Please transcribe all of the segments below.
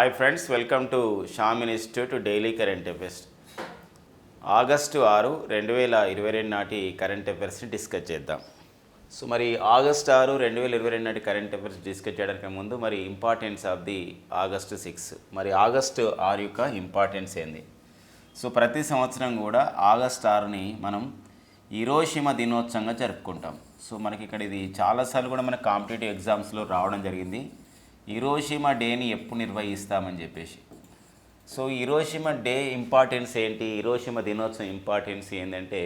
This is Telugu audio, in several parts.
Hi friends, welcome to Sam institute daily current affairs. August 6, 2022 నాటి కరెంట్ అఫైర్స్ని డిస్కస్ చేద్దాం. సో మరి ఆగస్టు 6, 2022 నాటి కరెంట్ అఫైర్స్ డిస్కస్ చేయడానికి ముందు మరి ఇంపార్టెన్స్ ఆఫ్ ది ఆగస్టు 6. మరి ఆగస్టు 6 యొక్క ఇంపార్టెన్స్ ఏంది? సో ప్రతి సంవత్సరం కూడా ఆగస్టు 6ని మనం హిరోషిమా దినోత్సవంగా జరుపుకుంటాం. సో మనకి ఇక్కడ ఇది చాలాసార్లు కూడా మన కాంపిటేటివ్ ఎగ్జామ్స్లో రావడం జరిగింది. హిరోషిమా డేని ఎప్పుడు నిర్వహిస్తామని చెప్పేసి. సో హిరోషిమా డే ఇంపార్టెన్స్ ఏంటి, హిరోషిమా దినోత్సవం ఇంపార్టెన్స్ ఏంటంటే,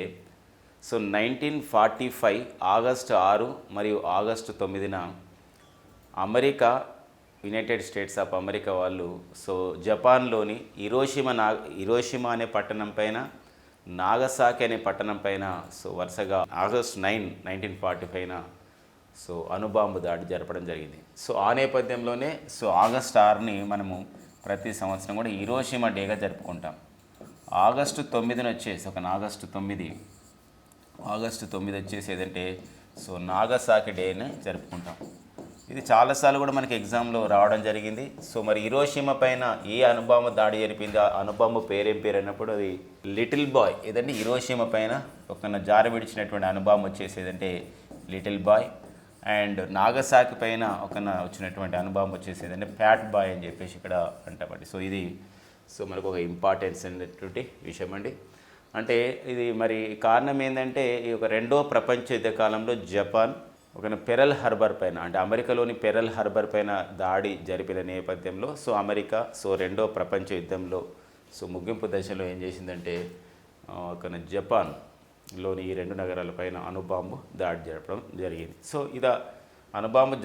సో 1945 ఆగస్టు 6 మరియు ఆగస్టు 9న America, United States of America వాళ్ళు సో జపాన్లోని హిరోషిమా అనే పట్టణం పైన, నాగసాకి అనే పట్టణం పైన సో వరుసగా ఆగస్టు 9, 1945న సో అణుబాంబు దాడి జరపడం జరిగింది. సో ఆ నేపథ్యంలోనే సో ఆగస్టు 6ని మనము ప్రతి సంవత్సరం కూడా హిరోషిమా డేగా జరుపుకుంటాం. ఆగస్టు 9న వచ్చేసి ఆగస్టు 9 వచ్చేసి ఏదంటే సో నాగసాకి డేని జరుపుకుంటాం. ఇది చాలాసార్లు కూడా మనకి ఎగ్జామ్లో రావడం జరిగింది. సో మరి హిరోషిమా పైన ఏ అణుబాంబు దాడి జరిపింది, ఆ అణుబాంబు పేరేం పేరు అన్నప్పుడు అది లిటిల్ బాయ్. ఏదంటే హిరోషిమా పైన ఒక జారి విడిచినటువంటి అణుబాంబు వచ్చేసి ఏదంటే లిటిల్ బాయ్. అండ్ నాగసాకి పైన వచ్చినటువంటి అణుబాంబు వచ్చేసి ఏదంటే ఫ్యాట్ బాయ్ అని చెప్పేసి ఇక్కడ అంటామండి. సో ఇది సో మనకు ఒక ఇంపార్టెన్స్ అనేటువంటి విషయం అండి. అంటే ఇది మరి కారణం ఏంటంటే, ఈ ఒక రెండో ప్రపంచ యుద్ధ కాలంలో జపాన్ పెరల్ హార్బర్ పైన, అంటే అమెరికాలోని పెరల్ హార్బర్ పైన దాడి జరిపిన నేపథ్యంలో సో అమెరికా సో రెండో ప్రపంచ యుద్ధంలో సో ముగింపు దశలో ఏం చేసిందంటే జపాన్లోని ఈ రెండు నగరాలపైన అణుబాంబు దాడి జరపడం జరిగింది. సో ఇది అణుబాంబు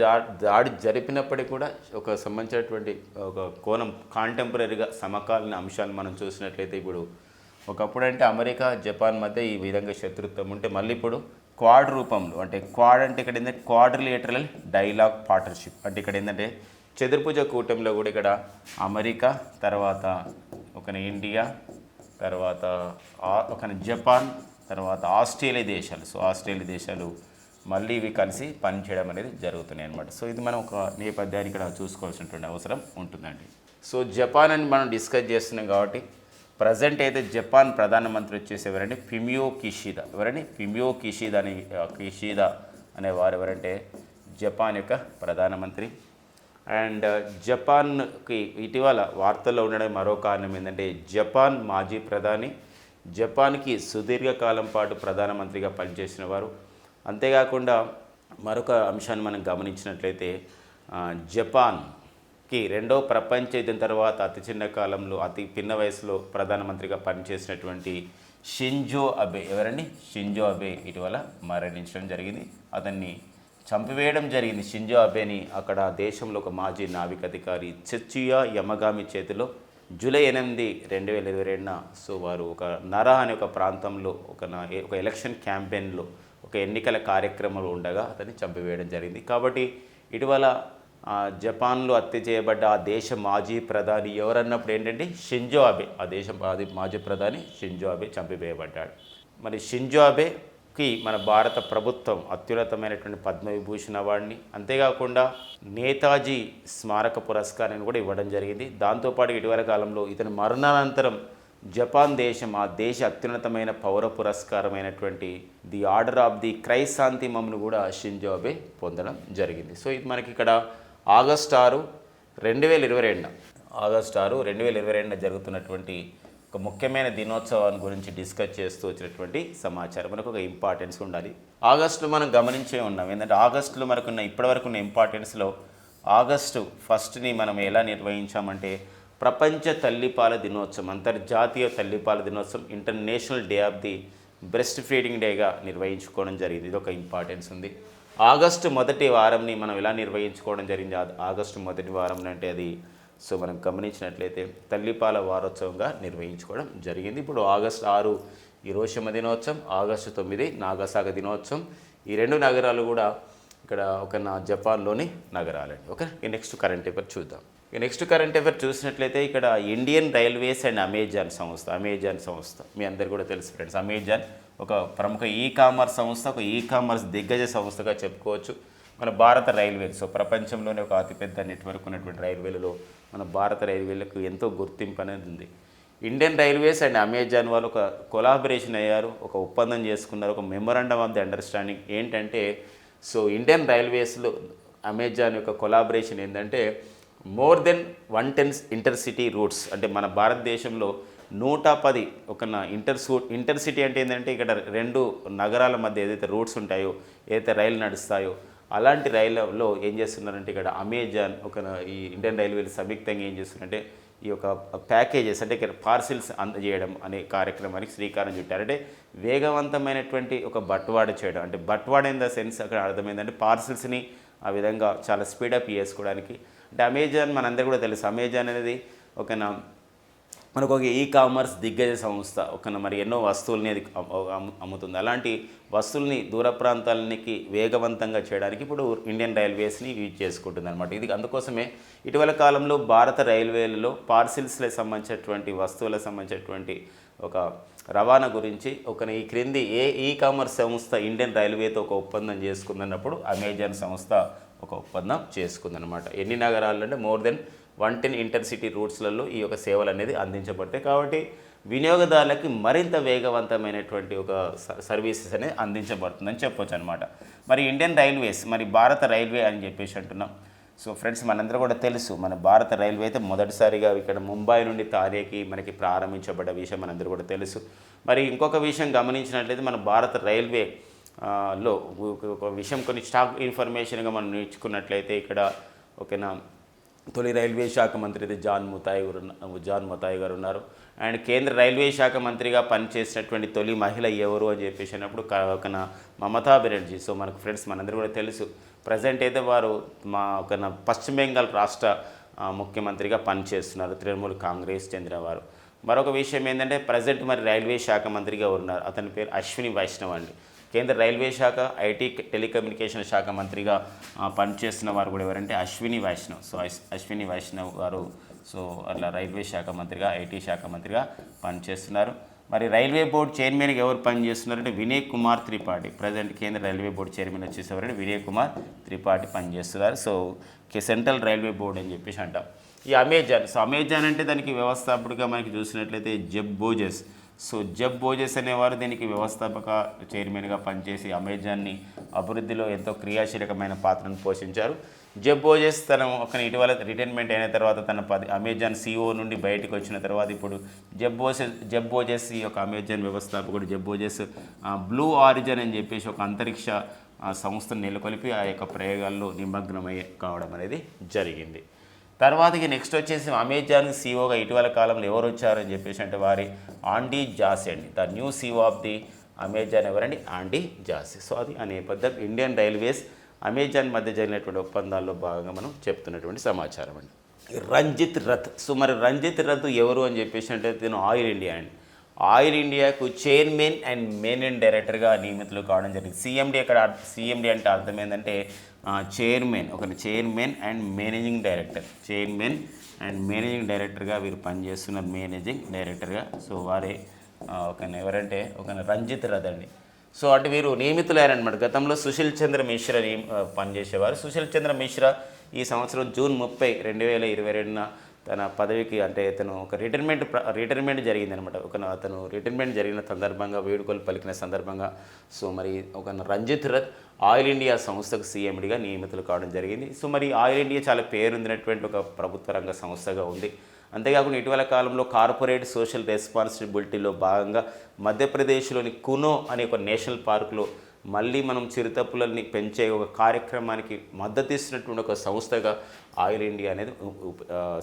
దాడి జరిపినప్పటికీ కూడా ఒక సంబంధించినటువంటి ఒక కోణం కాంటెంపరీగా సమకాలీన అంశాలు మనం చూసినట్లయితే, ఇప్పుడు ఒకప్పుడు అంటే అమెరికా జపాన్ మధ్య ఈ విధంగా శత్రుత్వం ఉంటే మళ్ళీ ఇప్పుడు క్వాడ్ రూపంలో, అంటే క్వాడ్ అంటే ఇక్కడ ఏంటంటే క్వాడ్రిలేటరల్ డైలాగ్ పార్ట్నర్షిప్, అంటే ఇక్కడ ఏంటంటే చతుర్భుజ కూటమిలో కూడా ఇక్కడ అమెరికా, తర్వాత ఇండియా, తర్వాత జపాన్, తర్వాత ఆస్ట్రేలియా దేశాలు. సో ఆస్ట్రేలియా దేశాలు మళ్ళీ ఇవి కలిసి పనిచేయడం అనేది జరుగుతున్నాయి అన్నమాట. సో ఇది మనం ఒక నేపథ్యాన్ని ఇక్కడ చూసుకోవాల్సినటువంటి అవసరం ఉంటుందండి. సో జపాన్ అని మనం డిస్కస్ చేస్తున్నాం కాబట్టి ప్రజెంట్ అయితే జపాన్ ప్రధానమంత్రి వచ్చేసి ఎవరంటే ఫుమియో కిషిదా. ఫుమియో కిషిదా అనేవారు ఎవరంటే జపాన్ యొక్క ప్రధానమంత్రి. అండ్ జపాన్కి ఇటీవల వార్తల్లో ఉండడం మరో కారణం ఏంటంటే, జపాన్ మాజీ ప్రధాని, జపాన్కి సుదీర్ఘకాలం పాటు ప్రధానమంత్రిగా పనిచేసిన వారు. అంతేకాకుండా మరొక అంశాన్ని మనం గమనించినట్లయితే, జపాన్కి రెండో ప్రపంచ యుద్ధం తర్వాత అతి చిన్న కాలంలో, అతి పిన్న వయసులో ప్రధానమంత్రిగా పనిచేసినటువంటి షింజో అబే ఇటీవల మరణించడం జరిగింది. అతన్ని చంపివేయడం జరిగింది. షింజో అబేని అక్కడ దేశంలో ఒక మాజీ నావికాధికారి చెచ్చుయా యమగామి చేతిలో జూలై 8, 2022న సో వారు ఒక నరా అనే ఒక ప్రాంతంలో ఒక ఎలక్షన్ క్యాంపెయిన్లో ఒక ఎన్నికల కార్యక్రమంలో ఉండగా అతన్ని చంపివేయడం జరిగింది. కాబట్టి ఇటీవల జపాన్లో హత్య చేయబడ్డ ఆ దేశ మాజీ ప్రధాని ఎవరన్నప్పుడు ఏంటంటే షింజో అబే, ఆ దేశం మాజీ ప్రధాని షింజో అబే చంపివేయబడ్డాడు. మరి షింజో అబేకి మన భారత ప్రభుత్వం అత్యున్నతమైనటువంటి పద్మవిభూషణ్ అవార్డుని, అంతేకాకుండా నేతాజీ స్మారక పురస్కారాన్ని కూడా ఇవ్వడం జరిగింది. దాంతోపాటు ఇటీవల కాలంలో ఇతని మరణానంతరం జపాన్ దేశం ఆ దేశ అత్యున్నతమైన పౌర పురస్కారమైనటువంటి ది ఆర్డర్ ఆఫ్ ది క్రైసాంతిమంను కూడా షింజో అబే పొందడం జరిగింది. సో ఇది మనకి ఇక్కడ ఆగస్టు 6, 2022 జరుగుతున్నటువంటి ఒక ముఖ్యమైన దినోత్సవాన్ని గురించి డిస్కస్ చేస్తూ వచ్చినటువంటి సమాచారం. మనకు ఒక ఇంపార్టెన్స్ ఉండాలి. ఆగస్టులో మనం గమనించే ఉన్నాం ఏంటంటే, ఆగస్టులో ఇప్పటివరకు ఉన్న ఇంపార్టెన్స్లో ఆగస్టు 1ని మనం ఎలా నిర్వహించామంటే ప్రపంచ తల్లిపాల దినోత్సవం, అంతర్జాతీయ తల్లిపాల దినోత్సవం, international day of the breast feeding డేగా నిర్వహించుకోవడం జరిగింది. ఇది ఒక ఇంపార్టెన్స్ ఉంది. ఆగస్టు 1వ వారంని మనం ఎలా నిర్వహించుకోవడం జరిగింది, ఆగస్టు 1వ వారం అంటే అది సో మనం గమనించినట్లయితే తల్లిపాల వారోత్సవంగా నిర్వహించుకోవడం జరిగింది. ఇప్పుడు ఆగస్టు 6 హిరోషిమా దినోత్సవం, ఆగస్టు 9 నాగసాకి దినోత్సవం. ఈ రెండు నగరాలు కూడా ఇక్కడ జపాన్లోని నగరాలండి. ఓకే, నెక్స్ట్ కరెంట్ అఫైర్ చూద్దాం. నెక్స్ట్ కరెంట్ అఫైర్ చూసినట్లయితే ఇక్కడ ఇండియన్ రైల్వేస్ అండ్ అమెజాన్ సంస్థ మీ అందరు కూడా తెలుసు ఫ్రెండ్స్. అమెజాన్ ఒక ప్రముఖ ఈ కామర్స్ సంస్థ, ఒక ఈ కామర్స్ దిగ్గజ సంస్థగా చెప్పుకోవచ్చు. మన భారత రైల్వేలు. సో ప్రపంచంలోనే ఒక అతిపెద్ద నెట్వర్క్ ఉన్నటువంటి రైల్వేలలో మన భారత రైల్వేలకు ఎంతో గుర్తింపు అనేది ఉంది. ఇండియన్ రైల్వేస్ అండ్ అమెజాన్ వాళ్ళు ఒక కొలాబరేషన్ అయ్యారు, ఒక ఒప్పందం చేసుకున్నారు, ఒక మెమొరాండమ్ ఆఫ్ ది అండర్స్టాండింగ్ ఏంటంటే, సో ఇండియన్ రైల్వేస్లో అమెజాన్ యొక్క కొలాబరేషన్ ఏంటంటే మోర్ దెన్ 110 ఇంటర్సిటీ రూట్స్, అంటే మన భారతదేశంలో 110 ఒక ఇంటర్సిటీ అంటే ఏంటంటే ఇక్కడ 2 నగరాల మధ్య ఏదైతే రూట్స్ ఉంటాయో, ఏదైతే రైలు నడుస్తాయో అలాంటి రైళ్లలో ఏం చేస్తున్నారంటే ఇక్కడ అమెజాన్ ఈ ఇండియన్ రైల్వేలు సంయుక్తంగా ఏం చేస్తున్నారంటే ఈ యొక్క ప్యాకేజెస్ అంటే ఇక్కడ పార్సిల్స్ అందజేయడం అనే కార్యక్రమానికి శ్రీకారం చుట్టారు. అంటే వేగవంతమైనటువంటి ఒక బట్వాడ చేయడం, అంటే బట్వాడ ఇన్ ద సెన్స్ అక్కడ అర్థమైందంటే పార్సిల్స్ని ఆ విధంగా చాలా స్పీడప్ చేసుకోవడానికి. అంటే అమెజాన్ మనందరూ కూడా తెలుసు, అమెజాన్ అనేది మనకు ఒక కామర్స్ దిగ్గజ సంస్థ, మరి ఎన్నో వస్తువుల్ని అది అమ్ముతుంది. అలాంటి వస్తువుల్ని దూర ప్రాంతాలకి వేగవంతంగా చేయడానికి ఇప్పుడు ఇండియన్ రైల్వేస్ని యూజ్ చేసుకుంటుంది అనమాట. ఇది అందుకోసమే ఇటీవల కాలంలో భారత రైల్వేలలో పార్సిల్స్లకు సంబంధించినటువంటి వస్తువులకు సంబంధించినటువంటి ఒక రవాణా గురించి ఈ క్రింది కామర్స్ సంస్థ ఇండియన్ రైల్వేతో ఒక ఒప్పందం చేసుకుందన్నప్పుడు అమెజాన్ సంస్థ ఒక ఒప్పందం చేసుకుందనమాట. ఎన్ని నగరాలు అంటే మోర్ దెన్ 110 ఇంటర్సిటీ రూట్స్లలో ఈ యొక్క సేవలు అనేది అందించబడతాయి. కాబట్టి వినియోగదారులకి మరింత వేగవంతమైనటువంటి ఒక సర్వీసెస్ అనేది అందించబడుతుందని చెప్పొచ్చు అనమాట. మరి ఇండియన్ రైల్వేస్, మరి భారత రైల్వే అని చెప్పేసి అంటున్నాం. సో ఫ్రెండ్స్, మనందరూ కూడా తెలుసు, మన భారత రైల్వే అయితే మొదటిసారిగా ఇక్కడ ముంబై నుండి తానేకి మనకి ప్రారంభించబడ్డ విషయం మనందరూ కూడా తెలుసు. మరి ఇంకొక విషయం గమనించినట్లయితే మన భారత రైల్వే లో ఒక విషయం కొన్ని స్టాక్ ఇన్ఫర్మేషన్గా మనం నేర్చుకున్నట్లయితే ఇక్కడ తొలి రైల్వే శాఖ మంత్రి అయితే జాన్ మతాయి గారు ఉన్నారు. అండ్ కేంద్ర రైల్వే శాఖ మంత్రిగా పనిచేసినటువంటి తొలి మహిళ ఎవరు అని చెప్పేసి అన్నప్పుడు మమతా బెనర్జీ. సో మనకు ఫ్రెండ్స్ మనందరూ కూడా తెలుసు, ప్రజెంట్ అయితే వారు పశ్చిమ బెంగాల్ రాష్ట్ర ముఖ్యమంత్రిగా పనిచేస్తున్నారు, తృణమూల్ కాంగ్రెస్ చెందిన వారు. మరొక విషయం ఏంటంటే ప్రజెంట్ మరి రైల్వే శాఖ మంత్రిగా ఉన్నారు, అతని పేరు అశ్విని వైష్ణవ్ అండి. కేంద్ర రైల్వే శాఖ ఐటీ టెలికమ్యూనికేషన్ శాఖ మంత్రిగా పనిచేస్తున్న వారు కూడా ఎవరంటే అశ్విని వైష్ణవ్. సో అశ్విని వైష్ణవ్ గారు అట్లా రైల్వే శాఖ మంత్రిగా, ఐటీ శాఖ మంత్రిగా పనిచేస్తున్నారు. మరి రైల్వే బోర్డు చైర్మన్గా ఎవరు పనిచేస్తున్నారంటే వినయ్ కుమార్ త్రిపాఠి. ప్రజెంట్ కేంద్ర రైల్వే బోర్డు చైర్మన్ వచ్చేసేవారంటే వినయ్ కుమార్ త్రిపాఠి పనిచేస్తున్నారు. సో సెంట్రల్ రైల్వే బోర్డు అని చెప్పేసి అంటాం. ఈ అమెజాన్ అంటే దానికి వ్యవస్థాపకుడిగా మనకి చూసినట్లయితే Jeff Bezos. So Jeff Bezos అనేవారు దీనికి వ్యవస్థాపక చైర్మన్గా పనిచేసి అమెజాన్ని అభివృద్ధిలో ఎంతో క్రియాశీలకమైన పాత్రను పోషించారు. జెఫ్ బోజెస్ ఇటీవల రిటైర్మెంట్ అయిన తర్వాత అమెజాన్ CEO నుండి బయటకు వచ్చిన తర్వాత ఇప్పుడు జెఫ్ బోజెస్ ఈ యొక్క అమెజాన్ వ్యవస్థాపకుడు జెఫ్ బోజెస్ బ్లూ ఆరిజిన్ అని చెప్పేసి ఒక అంతరిక్ష సంస్థను నెలకొల్పి ఆ యొక్క ప్రయోగాల్లో నిమగ్నమై కావడం అనేది జరిగింది. తర్వాతకి నెక్స్ట్ వచ్చేసి అమెజాన్ CEOగా ఇటీవల కాలంలో ఎవరు వచ్చారని చెప్పేసి అంటే వారి ఆండీ జాసీ అండి. The new CEO of the Amazon ఎవరండి? ఆండీ జాసీ. సో అది ఆ నేపథ్యం ఇండియన్ రైల్వేస్ అమెజాన్ మధ్య జరిగినటువంటి ఒప్పందాల్లో భాగంగా మనం చెప్తున్నటువంటి సమాచారం అండి. రంజిత్ రథ్. సో మరి రంజిత్ రథ్ ఎవరు అని చెప్పేసి అంటే తిను ఆయిల్ ఇండియా అండి. ఆయిల్ ఇండియాకు చైర్మన్ అండ్ మేనేజింగ్ డైరెక్టర్గా నియమితులు కావడం జరిగింది. CMD అంటే అర్థం ఏంటంటే చైర్మన్ అండ్ మేనేజింగ్ డైరెక్టర్గా వీరు పనిచేస్తున్నారు, మేనేజింగ్ డైరెక్టర్గా. సో వారే ఎవరంటే రంజిత్ రథ్ అండి. సో అంటే వీరు నియమితులయ్యారనమాట. గతంలో సుశీల్ చంద్ర మిశ్రా పనిచేసేవారు. సుశీల్ చంద్ర మిశ్రా ఈ సంవత్సరం జూన్ 30, 2022న తన పదవికి అంటే తను ఒక రిటైర్మెంట్ జరిగిందనమాట. అతను రిటైర్మెంట్ జరిగిన సందర్భంగా వేడుకలు పలికిన సందర్భంగా సో మరి రంజిత్ రథ్ ఆయిల్ ఇండియా సంస్థకు CMDగా నియమితులు కావడం జరిగింది. సో మరి ఆయిల్ ఇండియా చాలా పేరొందినటువంటి ఒక ప్రభుత్వ రంగ సంస్థగా ఉంది. అంతేకాకుండా ఇటీవల కాలంలో కార్పొరేట్ సోషల్ రెస్పాన్సిబిలిటీలో భాగంగా మధ్యప్రదేశ్లోని కునో అనే ఒక నేషనల్ పార్కులో మళ్ళీ మనం చిరుతపులని పెంచే ఒక కార్యక్రమానికి మద్దతు ఇస్తున్నటువంటి ఒక సంస్థగా ఆయిల్ ఇండియా అనేది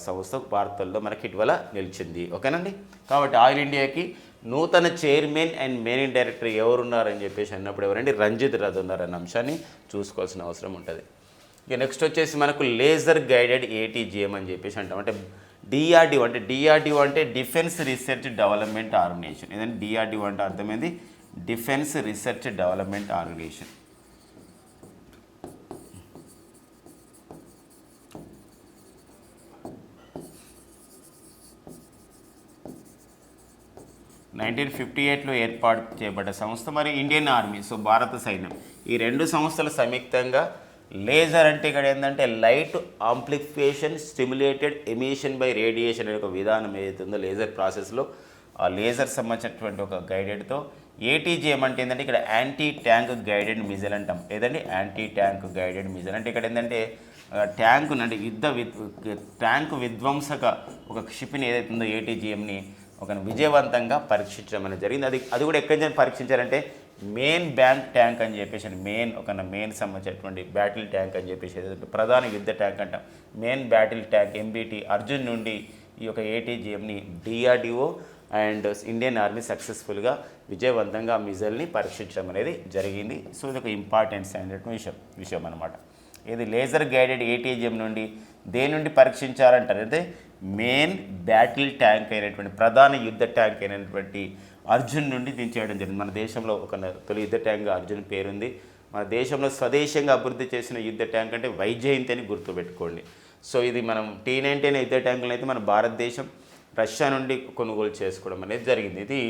సంస్థ వార్తల్లో మనకి ఇటీవల నిలిచింది. ఓకేనండి. కాబట్టి ఆయిల్ ఇండియాకి నూతన చైర్మన్ అండ్ మేనేజింగ్ డైరెక్టర్ ఎవరున్నారని చెప్పేసి అన్నప్పుడు ఎవరండి? రంజిత్ రథ్ ఉన్నారన్న అంశాన్ని చూసుకోవాల్సిన అవసరం ఉంటుంది. ఇక నెక్స్ట్ వచ్చేసి మనకు లేజర్ గైడెడ్ ATGM అని చెప్పేసి అంటాం. అంటే DRDO అంటే డిఫెన్స్ రీసెర్చ్ డెవలప్మెంట్ ఆర్గనైజేషన్. ఏదంటే DRDO అంటే అర్థమైంది defence research development organisation. Nineteen 1958లో ఏర్పాటు చేయబడ్డ సంస్థ. మరి ఇండియన్ ఆర్మీ, సో భారత సైన్యం, ఈ రెండు సంస్థలు సంయుక్తంగా లేజర్ అంటే ఇక్కడ ఏంటంటే light amplification stimulated emission by radiation అనే ఒక విధానం ఏదైతే ఉందో లేజర్ ప్రాసెస్లో ఆ లేజర్ సంబంధించినటువంటి ఒక గైడెడ్తో ఏటీజీఎం అంటే ఏంటంటే ఇక్కడ యాంటీ ట్యాంక్ గైడెడ్ మిజైల్ అంటాం. ఏదండి యాంటీ ట్యాంక్ గైడెడ్ మిజైల్ అంటే ఇక్కడ ఏంటంటే ట్యాంకు అంటే ట్యాంకు విధ్వంసక ఒక క్షిపిని ఏదైతే ఉందో ఏటీజీఎంని ఒక విజయవంతంగా పరీక్షించడం అనేది జరిగింది. అది కూడా ఎక్కడి నుంచి పరీక్షించారంటే మెయిన్ బ్యాంక్ ట్యాంక్ అని చెప్పేసి మెయిన్ సంబంధించినటువంటి బ్యాటిల్ ట్యాంక్ అని చెప్పేసి ఏదైతే ప్రధాన యుద్ధ ట్యాంక్ అంటాం main battle tank MBT Arjun నుండి ఈ యొక్క ఏటీజీఎంని డిఆర్డిఓ అండ్ ఇండియన్ ఆర్మీ సక్సెస్ఫుల్గా విజయవంతంగా మిజైల్ని పరీక్షించడం అనేది జరిగింది. సో ఇది ఒక ఇంపార్టెన్స్ అయినటువంటి విషయం అనమాట. ఇది లేజర్ గైడెడ్ ఏటీజీఎం నుండి దేని నుండి పరీక్షించారంటారు అయితే మెయిన్ బ్యాటిల్ ట్యాంక్ అయినటువంటి ప్రధాన యుద్ధ ట్యాంక్ అయినటువంటి అర్జున్ నుండి దించేయడం జరిగింది. మన దేశంలో ఒక తొలి యుద్ధ ట్యాంక్గా అర్జున్ పేరుంది. మన దేశంలో స్వదేశంగా అభివృద్ధి చేసిన యుద్ధ ట్యాంక్ అంటే వైజయంతి అని గుర్తుపెట్టుకోండి. సో ఇది మనం T-90 అనే యుద్ధ ట్యాంకులను అయితే మన భారతదేశం రష్యా నుండి కొనుగోలు చేసుకోవడం అనేది జరిగింది. ఇది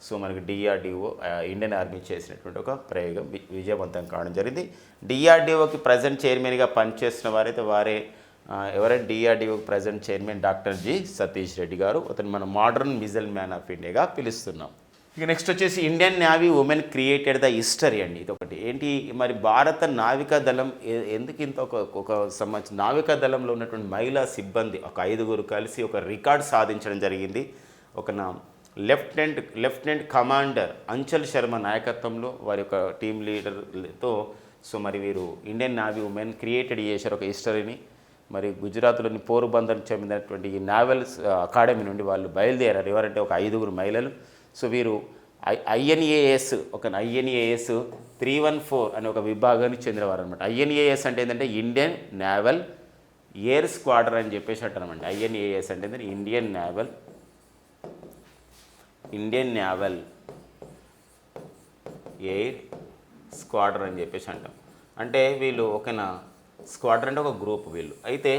సో మనకి డిఆర్డిఓ ఇండియన్ ఆర్మీ చేసినటువంటి ఒక ప్రయోగం విజయవంతం కావడం జరిగింది. డిఆర్డిఓకి ప్రజెంట్ చైర్మన్గా పనిచేస్తున్న వారే ఎవరైనా డిఆర్డిఓకి present chairman doctor G Satish Reddy గారు. అతను మన మోడర్న్ మిజైల్ మ్యాన్ ఆఫ్ ఇండియాగా పిలుస్తున్నాం. ఇక నెక్స్ట్ వచ్చేసి Indian navy women created the history అండి. ఇది ఒకటి ఏంటి మరి భారత నావికా దళం ఎందుకు ఇంత ఒక సంబంధించిన నావికా దళంలో ఉన్నటువంటి మహిళా సిబ్బంది ఒక 5గురు కలిసి ఒక రికార్డ్ సాధించడం జరిగింది. ఒక లెఫ్టినెంట్ కమాండర్ అంచల్ శర్మ నాయకత్వంలో వారి యొక్క టీమ్ లీడర్తో సో మరి వీరు ఇండియన్ నేవీ ఉమెన్ క్రియేటెడ్ చేశారు ఒక హిస్టరీని. మరి గుజరాత్లోని పోరుబందర్ చెందినటువంటి ఈ నావల్ అకాడమీ నుండి వాళ్ళు బయలుదేరారు. ఎవరంటే ఒక 5గురు మహిళలు. సో వీరు ఐఎన్ఏఎస్ 314 అనే ఒక విభాగానికి చెందినవారు అనమాట. ఐఎన్ఏఎస్ అంటే ఏంటంటే ఇండియన్ నేవల్ ఎయిర్ స్క్వాడ్రన్ అని చెప్పేసి అంటారనమాట. ఐఎన్ఏఎస్ అంటే ఏంటంటే ఇండియన్ నేవల్ ఎయిర్ స్క్వాడ్రన్ అని చెప్పేసి అంటాం. అంటే వీళ్ళు స్క్వాడ్రన్ అంటే ఒక గ్రూప్ వీళ్ళు. అయితే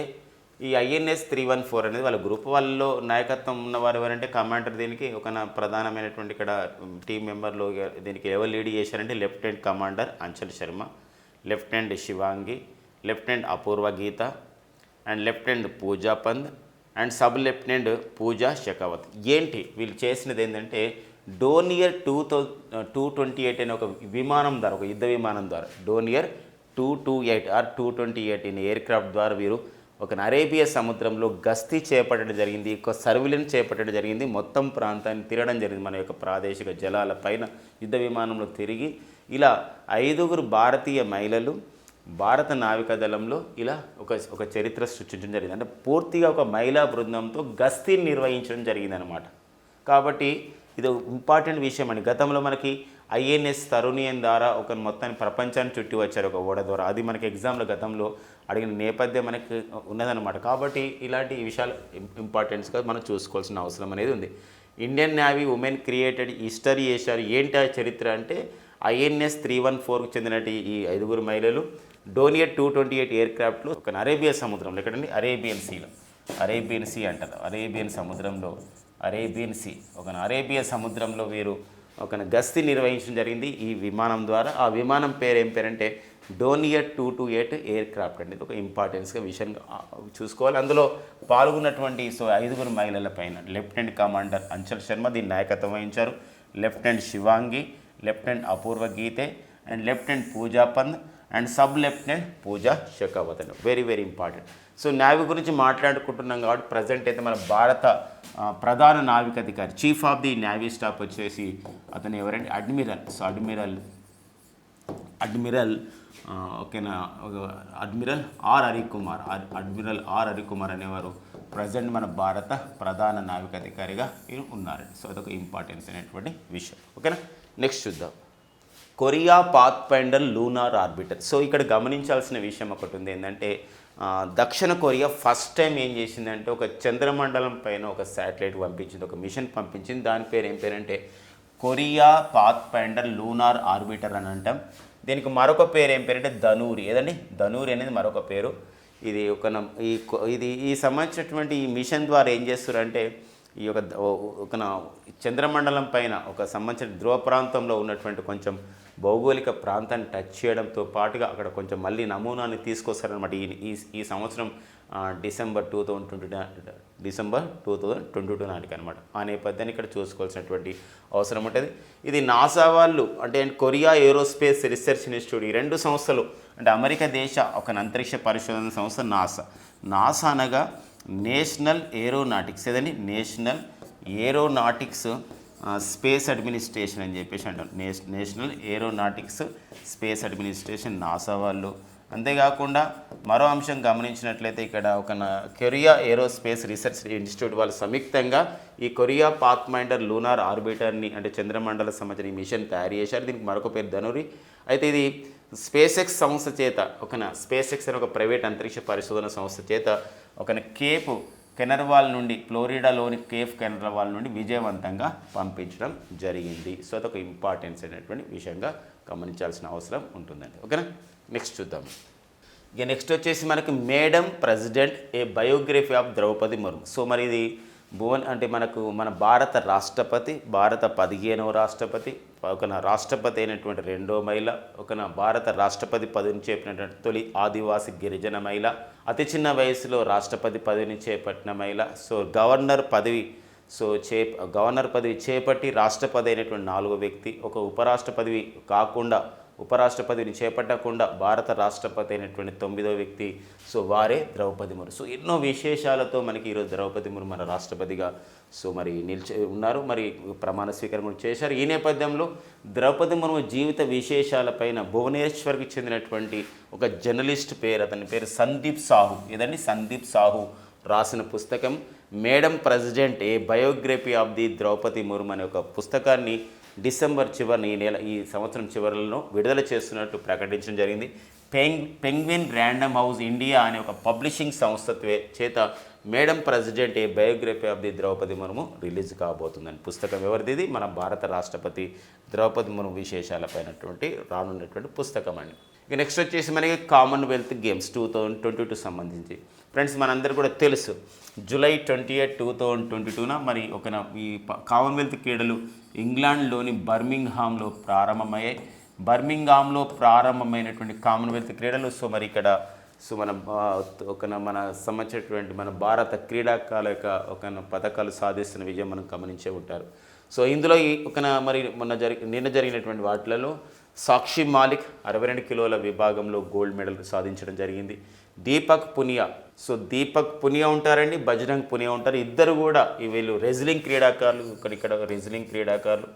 ఈ ఐఎన్ఎస్ 314 అనేది వాళ్ళ గ్రూప్ వాళ్ళలో నాయకత్వం ఉన్నవారు ఎవరంటే కమాండర్ దీనికి ప్రధానమైనటువంటి ఇక్కడ టీం మెంబర్లో దీనికి ఎవరు లీడ్ చేశారంటే lieutenant commander Anchal Sharma, lieutenant Shivangi, lieutenant Apoorva Gite and lieutenant Pooja Pant and sub lieutenant Pooja Shekhawat. ఏంటి వీళ్ళు చేసినది ఏంటంటే డోనియర్ 228 అనే ఒక విమానం ద్వారా ఒక యుద్ధ విమానం ద్వారా Dornier 228 or 228 in aircraft ద్వారా వీరు ఒక అరేబియా సముద్రంలో గస్తీ చేపట్టడం జరిగింది. ఒక సర్విలెన్స్ చేపట్టడం జరిగింది. మొత్తం ప్రాంతాన్ని తిరగడం జరిగింది. మన యొక్క ప్రాదేశిక జలాల పైన యుద్ధ విమానంలో తిరిగి ఇలా 5గురు భారతీయ మహిళలు భారత నావికా దళంలో ఇలా ఒక చరిత్ర సృష్టించడం జరిగింది. అంటే పూర్తిగా ఒక మహిళా బృందంతో గస్తీని నిర్వహించడం జరిగిందనమాట. కాబట్టి ఇది ఇంపార్టెంట్ విషయం అండి. గతంలో మనకి ఐఎన్ఎస్ తరుణియన్ ద్వారా ఒక మొత్తాన్ని ప్రపంచాన్ని చుట్టి వచ్చారు ఒక ఓడ ద్వారా. అది మనకి ఎగ్జామ్లో గతంలో అడిగిన నేపథ్యం మనకి ఉన్నదన్నమాట. కాబట్టి ఇలాంటి విషయాలు ఇంపార్టెన్స్గా మనం చూసుకోవాల్సిన అవసరం అనేది ఉంది. Indian navy women created history చేశారు. ఏంటి ఆ చరిత్ర అంటే ఐఎన్ఎస్ 314కు చెందినటి ఈ 5గురు మహిళలు డోనియర్ 228 ఎయిర్ క్రాఫ్ట్లో ఒక అరేబియా సముద్రంలో ఎక్కడండి అరేబియన్ సీ అంటారు. అరేబియన్ సీ అరేబియా సముద్రంలో వీరు ఒక గస్తీ నిర్వహించడం జరిగింది ఈ విమానం ద్వారా. ఆ విమానం పేరు ఏం పేరంటే డోనియర్ 228 ఎయిర్ క్రాఫ్ట్ అండి. ఇది ఒక ఇంపార్టెన్స్గా విషయం చూసుకోవాలి. అందులో పాల్గొన్నటువంటి 5గురు మహిళల పైన లెఫ్టినెంట్ కమాండర్ అంచల్ శర్మ దీన్ని నాయకత్వం వహించారు. Lieutenant Shivangi, lieutenant Apoorva Gite and lieutenant Pooja Pant and sub lieutenant Pooja Shekhawat అండి. Very very important. So navy గురించి మాట్లాడుకుంటున్నాం కాబట్టి ప్రజెంట్ అయితే మన భారత ప్రధాన నావికాధికారి chief of the navy staff వచ్చేసి అతను ఎవరంటే admiral. So admiral R Harikumar అనేవారు ప్రజెంట్ మన భారత ప్రధాన నావికాధికారిగా ఉన్నారు. సో అదొక ఇంపార్టెన్స్ అనేటువంటి విషయం. ఓకేనా, నెక్స్ట్ చూద్దాం. Korea Pathfinder Lunar Orbiter. So ఇక్కడ గమనించాల్సిన విషయం ఒకటి ఉంది. ఏంటంటే దక్షిణ కొరియా ఫస్ట్ టైం ఏం చేసిందంటే ఒక చంద్రమండలం పైన ఒక శాటిలైట్ పంపించింది, ఒక మిషన్ పంపించింది. దాని పేరు ఏం పేరంటే Korea Pathfinder Lunar Orbiter అని అంటాం. దీనికి మరొక పేరు ఏం పేరంటే ధనూరి. ఏదండి ధనూరి అనేది మరొక పేరు. ఇది ఈ సంబంధించినటువంటి ఈ మిషన్ ద్వారా ఏం చేస్తారంటే ఈ యొక్క ఒక చంద్రమండలం పైన ఒక సంబంధించిన ధ్రువ ప్రాంతంలో ఉన్నటువంటి కొంచెం భౌగోళిక ప్రాంతాన్ని టచ్ చేయడంతో పాటుగా అక్కడ కొంచెం మళ్ళీ నమూనాన్ని తీసుకొస్తారనమాట ఈ సంవత్సరం డిసెంబర్ 2022 నాటికి అనమాట. ఆ నేపథ్యాన్ని ఇక్కడ చూసుకోవాల్సినటువంటి అవసరం ఉంటుంది. ఇది నాసా వాళ్ళు అంటే కొరియా ఏరోస్పేస్ రీసెర్చ్ ఇన్స్టిట్యూట్, ఈ రెండు సంస్థలు అంటే అమెరికా దేశ ఒక అంతరిక్ష పరిశోధన సంస్థ నాసా అనగా నేషనల్ ఏరోనాటిక్స్, ఏదండి నేషనల్ ఏరోనాటిక్స్ స్పేస్ అడ్మినిస్ట్రేషన్ అని చెప్పేసి అంటారు. National aeronautics space administration NASA వాళ్ళు. అంతేకాకుండా మరో అంశం గమనించినట్లయితే ఇక్కడ ఒక కొరియా ఏరోస్పేస్ రీసెర్చ్ ఇన్స్టిట్యూట్ వాళ్ళు సంయుక్తంగా ఈ కొరియా పాత్మైండర్ లూనార్ ఆర్బిటర్ని అంటే చంద్రమండల సంబంధించిన ఈ మిషన్ తయారు చేశారు. దీనికి మరొక పేరు ధనురి. అయితే ఇది స్పేస్ ఎక్స్ సంస్థ చేత స్పేస్ ఎక్స్ అనే ఒక ప్రైవేట్ అంతరిక్ష పరిశోధన సంస్థ చేత కేప్ కెనర్వాల్ నుండి, ఫ్లోరిడాలోని కేప్ కెనర్వాల్ నుండి విజయవంతంగా పంపించడం జరిగింది. సో అదొక ఇంపార్టెన్స్ అయినటువంటి విషయంగా గమనించాల్సిన అవసరం ఉంటుందండి. ఓకేనా, నెక్స్ట్ చూద్దాం. ఇక నెక్స్ట్ వచ్చేసి మనకి Madam president a biography of Droupadi Murmu. So మరి ఇది అంటే మన భారత రాష్ట్రపతి, భారత 15వ రాష్ట్రపతి, రాష్ట్రపతి అయినటువంటి 2వ మహిళ, భారత రాష్ట్రపతి పదవిని చేపట్టినటువంటి తొలి ఆదివాసి గిరిజన మహిళ, అతి చిన్న వయసులో రాష్ట్రపతి పదవిని చేపట్టిన మహిళ. సో గవర్నర్ పదవి చేపట్టి రాష్ట్రపతి అయినటువంటి 4వ వ్యక్తి, ఉపరాష్ట్రపతిని చేపట్టకుండా భారత రాష్ట్రపతి అయినటువంటి 9వ వ్యక్తి. సో వారే ద్రౌపది ముర్ము. సో ఎన్నో విశేషాలతో మనకి ఈరోజు ద్రౌపది ముర్ము మన రాష్ట్రపతిగా మరి ఉన్నారు. మరి ప్రమాణ స్వీకారం కూడా చేశారు. ఈ నేపథ్యంలో ద్రౌపది ముర్ము జీవిత విశేషాలపైన భువనేశ్వర్కి చెందినటువంటి ఒక జర్నలిస్ట్ అతని పేరు సందీప్ సాహు. ఏదండి సందీప్ సాహు రాసిన పుస్తకం Madam president a biography of the Droupadi Murmu అనే ఒక పుస్తకాన్ని డిసెంబర్ ఈ సంవత్సరం చివరిలో విడుదల చేస్తున్నట్టు ప్రకటించడం జరిగింది. పెంగ్విన్ ర్యాండమ్ హౌస్ ఇండియా అనే ఒక పబ్లిషింగ్ సంస్థ చేత madam president a biography of the Droupadi Murmu release కాబోతుందని. పుస్తకం ఎవరిది? మన భారత రాష్ట్రపతి ద్రౌపది ముర్ము విశేషాలపైనటువంటి రానున్నటువంటి పుస్తకం అండి. ఇక నెక్స్ట్ వచ్చేసి మనకి కామన్వెల్త్ గేమ్స్ 2022 సంబంధించి ఫ్రెండ్స్ మనందరూ కూడా తెలుసు జూలై 28, 2022న మరి ఈ కామన్వెల్త్ క్రీడలు ఇంగ్లాండ్లోని బర్మింగ్హామ్లో ప్రారంభమైనటువంటి కామన్వెల్త్ క్రీడలు. సో మరి ఇక్కడ మన సంబంధించినటువంటి మన భారత క్రీడాకారుల యొక్క పథకాలు సాధిస్తున్న విజయం మనం గమనించే ఉంటారు. సో ఇందులో నిన్న జరిగినటువంటి వాటిలలో సాక్షి మాలిక్ 62 కిలోల విభాగంలో గోల్డ్ మెడల్ సాధించడం జరిగింది. దీపక్ పునియా ఉంటారండి, బజరంగ్ పునియా ఉంటారు. ఇద్దరు కూడా వీళ్ళు రెజ్లింగ్ క్రీడాకారులు. ఇక్కడ రెజ్లింగ్ క్రీడాకారులు.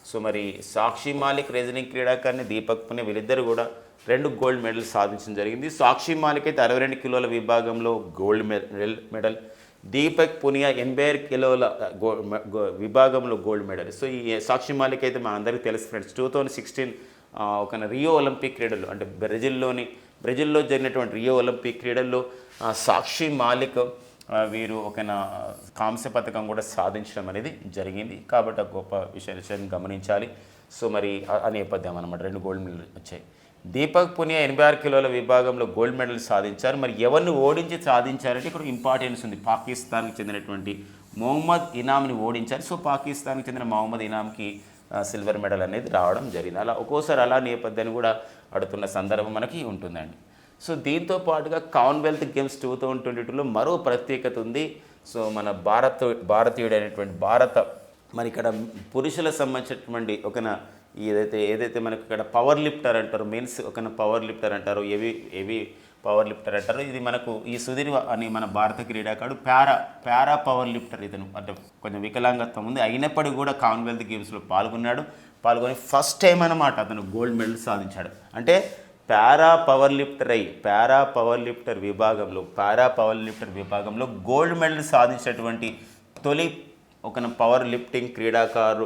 సో మరి సాక్షి మాలిక్ రెజ్లింగ్ క్రీడాకారిని, దీపక్ పునియా వీళ్ళిద్దరు కూడా 2 గోల్డ్ మెడల్ సాధించడం జరిగింది. సాక్షి మాలిక్ అయితే 62 కిలోల విభాగంలో గోల్డ్ మెడల్, దీపక్ పునియా 85 కిలోల విభాగంలో గోల్డ్ మెడల్. సో ఈ సాక్షి మాలిక్ అయితే మా అందరికీ తెలుసు ఫ్రెండ్స్, 2016 రియో ఒలింపిక్ క్రీడలు అంటే బ్రెజిల్లో జరిగినటువంటి రియో ఒలింపిక్ క్రీడల్లో సాక్షి మాలిక్ వీరు కాంస్య పథకం కూడా సాధించడం అనేది జరిగింది. కాబట్టి గొప్ప విషయాన్ని గమనించాలి. సో మరి ఆ నేపథ్యం అన్నమాట 2 గోల్డ్ మెడల్ వచ్చాయి. దీపక్ పునియా 86 కిలోల విభాగంలో గోల్డ్ మెడల్ సాధించారు. మరి ఎవరిని ఓడించి సాధించారంటే ఇక్కడ ఇంపార్టెన్స్ ఉంది. పాకిస్తాన్కి చెందినటువంటి మొహమ్మద్ ఇనామ్ని ఓడించారు. సో పాకిస్తాన్కి చెందిన మొహమ్మద్ ఇనామ్కి సిల్వర్ మెడల్ అనేది రావడం జరిగింది. అలా ఒక్కోసారి అలా నేపథ్యాన్ని కూడా అడుగుతున్న సందర్భం మనకి ఉంటుందండి. సో దీంతో పాటుగా కామన్వెల్త్ గేమ్స్ 2022లో మరో ప్రత్యేకత ఉంది. సో మన భారతీయుడైనటువంటి మరి ఇక్కడ పురుషుల సంబంధించినటువంటి ఏదైతే మనకి ఇక్కడ పవర్ లిఫ్టర్ అంటారు, మెన్స్ పవర్ లిఫ్టర్ అంటారు, హెవీ పవర్ లిఫ్టర్ అంటారు. ఇది మనకు ఈ సుధీర్ అని మన భారత క్రీడాకారుడు పారా పవర్ లిఫ్టర్. ఇతను అంటే కొంచెం వికలాంగత్వం ఉంది, అయినప్పటికీ కూడా కామన్వెల్త్ గేమ్స్లో పాల్గొని ఫస్ట్ టైం అన్నమాట అతను గోల్డ్ మెడల్ సాధించాడు. అంటే పారా పవర్ లిఫ్టర్ విభాగంలో గోల్డ్ మెడల్ సాధించినటువంటి తొలి పవర్ లిఫ్టింగ్ క్రీడాకారుడు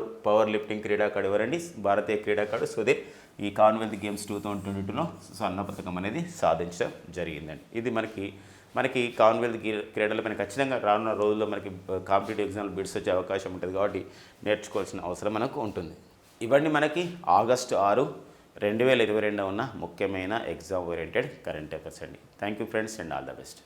ఎవరండి? భారతీయ క్రీడాకారుడు సుధీర్ ఈ కామన్వెల్త్ గేమ్స్ 2022లో స్వర్ణ పథకం అనేది సాధించడం జరిగిందండి. ఇది మనకి కామన్వెల్త్ క్రీడలు మనకి ఖచ్చితంగా రానున్న రోజుల్లో మనకి కాంపిటేటివ్ ఎగ్జామ్లు బిడ్స్ వచ్చే అవకాశం ఉంటుంది. కాబట్టి నేర్చుకోవాల్సిన అవసరం మనకు ఉంటుంది. ఇవన్నీ మనకి ఆగస్టు 6, 2022 ఉన్న ముఖ్యమైన ఎగ్జామ్ ఓరియంటెడ్ కరెంట్ అఫైర్స్ అండి. Thank you friends and all the best.